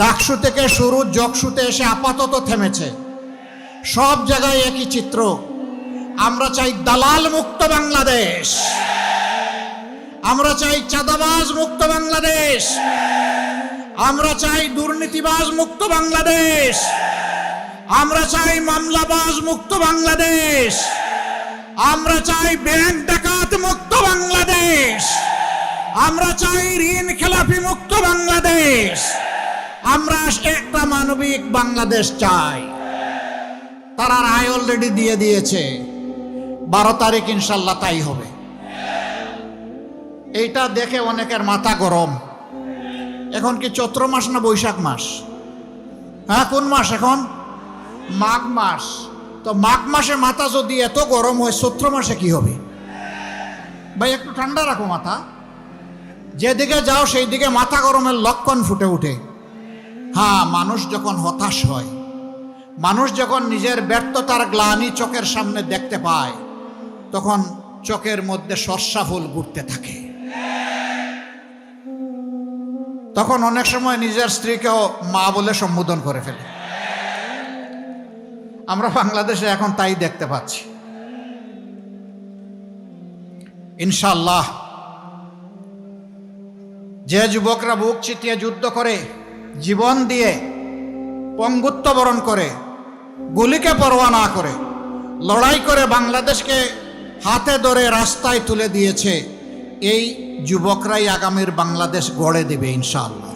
ডাকসু থেকে শুরু জকসুতে এসে আপাতত থেমেছে। সব জায়গায় একই চিত্র। আমরা চাই দালাল মুক্ত বাংলাদেশ, আমরা চাই চাঁদাবাজ মুক্ত বাংলাদেশ, আমরা চাই দুর্নীতিবাজ মুক্ত বাংলাদেশ, আমরা চাই মামলাবাজ মুক্ত বাংলাদেশ, আমরা চাই ব্যাংক ডাকাত মুক্ত বাংলাদেশ, আমরা চাই ঋণ খেলাপি মুক্ত বাংলাদেশ, আমরা একটা মানবিক বাংলাদেশ চাই। তারা রায় অলরেডি দিয়ে দিয়েছে, 12 তারিখ ইনশাল্লাহ তাই হবে। এইটা দেখে অনেকের মাথা গরম। এখন কি চৈত্র মাস না বৈশাখ মাস? হ্যাঁ, কোন মাস এখন? মাঘ মাস। তো মাঘ মাসে মাথা যদি এত গরম হয়, চৈত্র মাসে কি হবে? ভাই একটু ঠান্ডা রাখো মাথা। যেদিকে যাও সেই দিকে মাথা গরমের লক্ষণ ফুটে ওঠে। হ্যাঁ, মানুষ যখন হতাশ হয়, মানুষ যখন নিজের ব্যর্থতার গ্লানি চোখের সামনে দেখতে পায়, তখন চোখের মধ্যে সর্ষা ফুল ঘুরতে থাকে। তখন অনেক সময় নিজের স্ত্রীকেও মা বলে সম্বোধন করে ফেলে। আমরা বাংলাদেশে এখন তাই দেখতে পাচ্ছি। ইনশাআল্লাহ যে যুবকরা বুক চিতিয়ে যুদ্ধ করে, জীবন দিয়ে পঙ্গুত্ব বরণ করে, গুলিকে পরোয়া না করে লড়াই করে বাংলাদেশকে হাতে ধরে রাস্তায় তুলে দিয়েছে, এই যুবকরাই আগামীর বাংলাদেশ গড়ে দেবে ইনশাআল্লাহ।